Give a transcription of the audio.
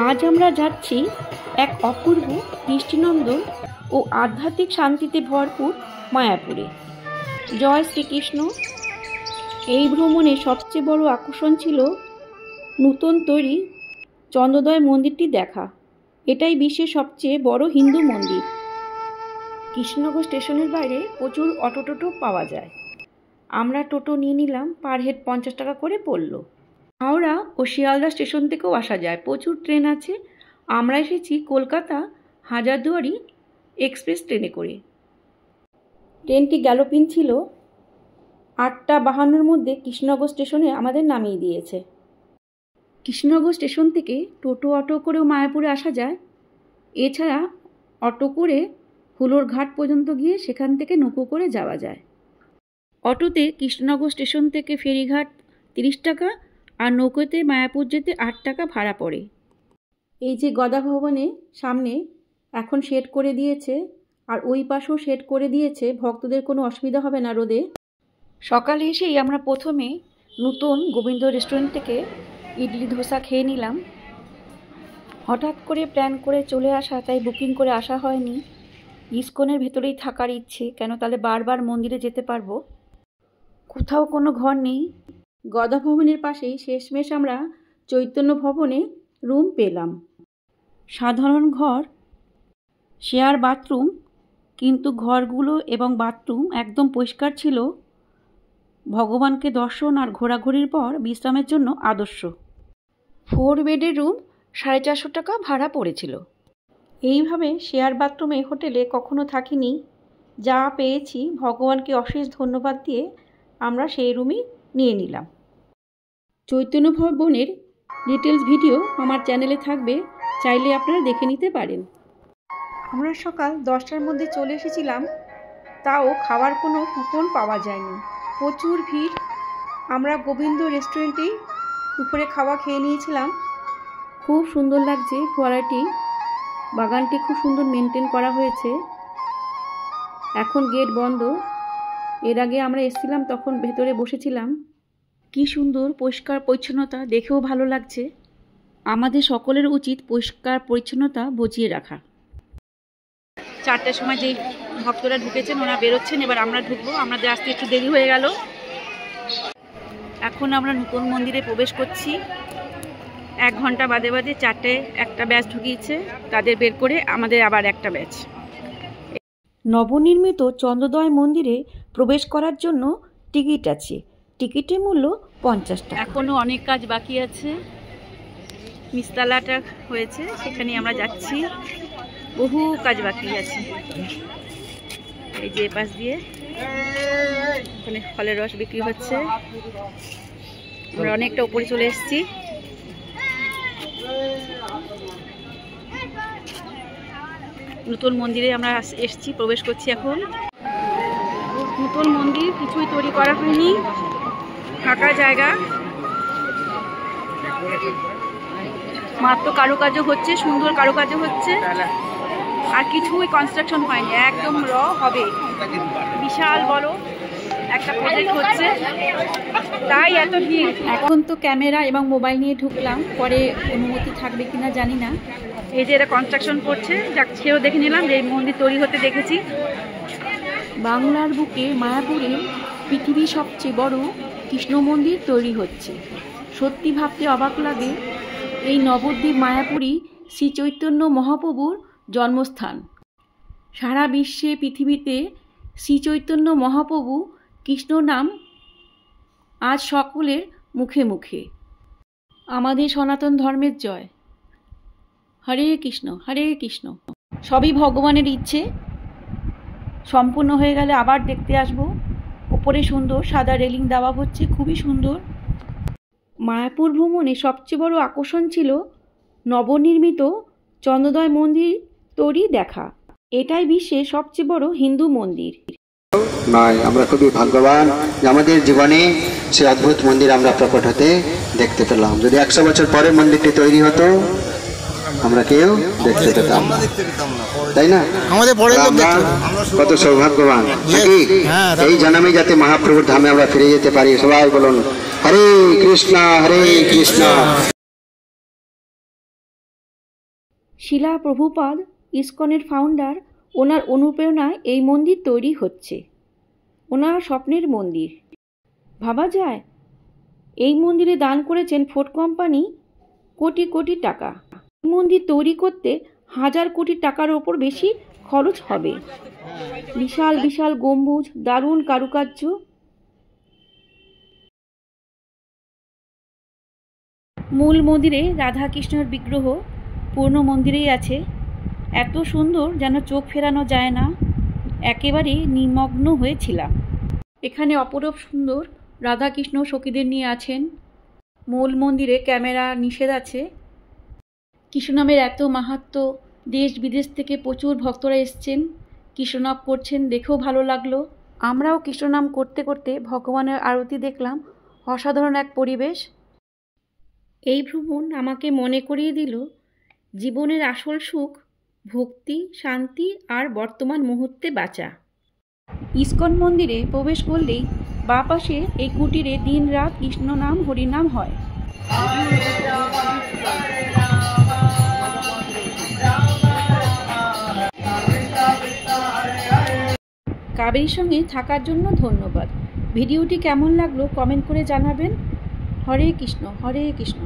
আজ আমরা যাচ্ছি এক অপূর্ব দৃষ্টিনন্দন ও আধ্যাত্মিক শান্তিতে ভরপুর মায়াপুরে। জয় শ্রীকৃষ্ণ। এই ভ্রমণে সবচেয়ে বড় আকর্ষণ ছিল নূতন তৈরি চন্দ্রোদয় মন্দিরটি দেখা। এটাই বিশ্বের সবচেয়ে বড় হিন্দু মন্দির। কৃষ্ণনগর স্টেশনের বাইরে প্রচুর টোটো পাওয়া যায়। আমরা টোটো নিয়ে নিলাম, পার হেড 50 টাকা করে পড়ল। হাওড়া ও শিয়ালদা স্টেশন থেকেও আসা যায়, প্রচুর ট্রেন আছে। আমরা এসেছি কলকাতা হাজারদুয়ারি এক্সপ্রেস ট্রেনে করে। ট্রেনটি গ্যালোপিং ছিল। 8:52-র মধ্যে কৃষ্ণনগর স্টেশনে আমাদের নামিয়ে দিয়েছে। কৃষ্ণনগর স্টেশন থেকে অটো করেও মায়াপুরে আসা যায়। এছাড়া অটো করে হুলোর ঘাট পর্যন্ত গিয়ে সেখান থেকে নৌকো করে যাওয়া যায়। অটোতে কৃষ্ণনগর স্টেশন থেকে ফেরিঘাট 30 টাকা আর নৌকোতে মায়াপুর যেতে 8 টাকা ভাড়া পড়ে। এই যে গদা ভবনে সামনে এখন শেড করে দিয়েছে, আর ওই পাশেও শেড করে দিয়েছে, ভক্তদের কোনো অসুবিধা হবে না রোদে। সকালে এসেই আমরা প্রথমে নতুন গোবিন্দ রেস্টুরেন্ট থেকে ইডলি ধোসা খেয়ে নিলাম। হঠাৎ করে প্ল্যান করে চলে আসা, তাই বুকিং করে আসা হয়নি। ইস্কনের ভেতরেই থাকার ইচ্ছে, কেন তাহলে বারবার মন্দিরে যেতে পারবো। কোথাও কোনো ঘর নেই। গদা ভবনের পাশেই শেষমেশ আমরা চৈতন্য ভবনে রুম পেলাম। সাধারণ ঘর, শেয়ার বাথরুম, কিন্তু ঘরগুলো এবং বাথরুম একদম পরিষ্কার ছিল। ভগবানকে দর্শন আর ঘোরাঘুরির পর বিশ্রামের জন্য আদর্শ। 4 বেডের রুম 450 টাকা ভাড়া পড়েছিল। এইভাবে শেয়ার বাথরুমে হোটেলে কখনো থাকিনি। যা পেয়েছি ভগবানকে অশেষ ধন্যবাদ দিয়ে আমরা সেই রুমই নিয়ে নিলাম। চৈতন্য ভবনের ডিটেলস ভিডিও আমার চ্যানেলে থাকবে, চাইলে আপনারা দেখে নিতে পারেন। আমরা সকাল 10টার মধ্যে চলে এসেছিলাম, তাও খাওয়ার কোনো কুপন পাওয়া যায়নি। প্রচুর ভিড়। আমরা গোবিন্দ রেস্টুরেন্টেই দুপুরে খাওয়া খেয়ে নিয়েছিলাম। খুব সুন্দর লাগছে ফোয়ারাটি, বাগানটি খুব সুন্দর মেনটেন করা হয়েছে। এখন গেট বন্ধ। এর আগে আমরা এসেছিলাম, তখন ভেতরে বসেছিলাম। কি সুন্দর পরিষ্কার পরিচ্ছন্নতা, দেখেও ভালো লাগছে। আমাদের সকলের উচিত পরিষ্কার পরিচ্ছন্নতা বজিয়ে রাখা। 4টার সময় যেই ভক্তরা ঢুকেছেন ওরা বেরোচ্ছেন, এবার আমরা ঢুকবো। আমাদের আসতে একটু দেরি হয়ে গেল। এখন আমরা নতুন মন্দিরে প্রবেশ করছি। 1 ঘন্টা বাদে 4টায় একটা ব্যাচ ঢুকিয়েছে, তাদের বের করে আমাদের আবার একটা ব্যাচ। নবনির্মিত চন্দ্রোদয় মন্দিরে প্রবেশ করার জন্য টিকিট আছে। টিকিটের মূল্য 50 টাকা। এখনও অনেক কাজ বাকি আছে। নিচতলাটা হয়েছে, সেখানে আমরা যাচ্ছি। বহু কাজ বাকি আছে। এই যে পাশ দিয়ে ওখানে ফলের রস বিক্রি হচ্ছে। আমরা অনেকটা উপরে চলে এসেছি। নতুন মন্দিরে আমরা এসেছি, প্রবেশ করছি এখন। নতুন মন্দির, কিছুই তৈরি করা হয়নি, ফাঁকা জায়গা। মাত্র কারুকার্য হচ্ছে, সুন্দর কারুকার্য হচ্ছে, আর কিছুই কনস্ট্রাকশন হয়নি, একদম হবে। বিশাল বড় একটা প্রজেক্ট হচ্ছে, তাই এত ভিড়। এখন তো ক্যামেরা এবং মোবাইল নিয়ে ঢুকলাম, পরে অনুমতি থাকবে কিনা জানি না। এই যে এটা কনস্ট্রাকশন করছে, যাক সেও দেখে নিলাম যে মন্দির তৈরি হতে দেখেছি। বাংলার বুকে মায়াপুরে পৃথিবীর সবচেয়ে বড় কৃষ্ণ মন্দির তৈরি হচ্ছে। সত্যি ভাবতে অবাক লাগে, এই নবদ্বীপ মায়াপুরই শ্রী চৈতন্য মহাপ্রভুর জন্মস্থান। সারা বিশ্বে পৃথিবীতে শ্রী চৈতন্য মহাপ্রভু কৃষ্ণ নাম আজ সকলের মুখে মুখে। আমাদের সনাতন ধর্মের জয়। হরে কৃষ্ণ, হরে কৃষ্ণ। সবই ভগবানের ইচ্ছে। সম্পূর্ণ হয়ে গেলে আবার দেখতে আসব। উপরে সুন্দর সাদা রেলিং দেওয়া হচ্ছে, খুবই সুন্দর। মায়াপুর ভ্রমণে সবচেয়ে বড় আকর্ষণ ছিল নবনির্মিত চন্দ্রোদয় মন্দির তৈরি দেখা। এটাই বিশ্বের সবচেয়ে বড় হিন্দু মন্দির। নয়, আমরা খুবই ভাগ্যবান যে আমাদের জীবনে সেই অদ্ভুত মন্দির আমরা প্রকট হতে দেখতে পেলাম। যদি 100 বছর পরে মন্দিরটি তৈরি হতো, আমরা কেউ দেখতে পেতাম না, তাই না? আমাদের কত সৌভাগ্যবান নাকি? এই জন্মে যাতে মহাপ্রভুর ধামে আমরা ফিরে যেতে পারি। সবাই বলুন হরে কৃষ্ণ, হরে কৃষ্ণ। শিলা প্রভুপাদ ইসকনের ফাউন্ডার, ওনার অনুপ্রেরণায় এই মন্দির তৈরি হচ্ছে। ওনার স্বপ্নের মন্দির। ভাবা যায় এই মন্দিরে দান করেছেন ফোর্ড কোম্পানি কোটি কোটি টাকা। এই মন্দির তৈরি করতে 1000 কোটি টাকার ওপর বেশি খরচ হবে। বিশাল বিশাল গম্বুজ, দারুণ কারুকার্য। মূল মন্দিরে রাধা কৃষ্ণের বিগ্রহ পূর্ণ মন্দিরেই আছে। এত সুন্দর যেন চোখ ফেরানো যায় না, একেবারে নিমগ্ন হয়েছিলাম। এখানে অপরূপ সুন্দর রাধাকৃষ্ণ সখীদের নিয়ে আছেন। মূল মন্দিরে ক্যামেরা নিষেধ আছে। কৃষ্ণনামের এত মাহাত্ম্য, দেশ বিদেশ থেকে প্রচুর ভক্তরা এসছেন, কৃষ্ণনাম করছেন, দেখেও ভালো লাগলো। আমরাও কৃষ্ণনাম করতে করতে ভগবানের আরতি দেখলাম। অসাধারণ এক পরিবেশ। এই ভ্রমণ আমাকে মনে করিয়ে দিল জীবনের আসল সুখ ভক্তি, শান্তি আর বর্তমান মুহূর্তে বাঁচা। ইসকন মন্দিরে প্রবেশ করলেই বাঁ পাশে এই কুটিরে দিন রাত কৃষ্ণ নাম হরিনাম হয়। কাবেরীর সঙ্গে থাকার জন্য ধন্যবাদ। ভিডিওটি কেমন লাগলো কমেন্ট করে জানাবেন। হরে কৃষ্ণ, হরে কৃষ্ণ।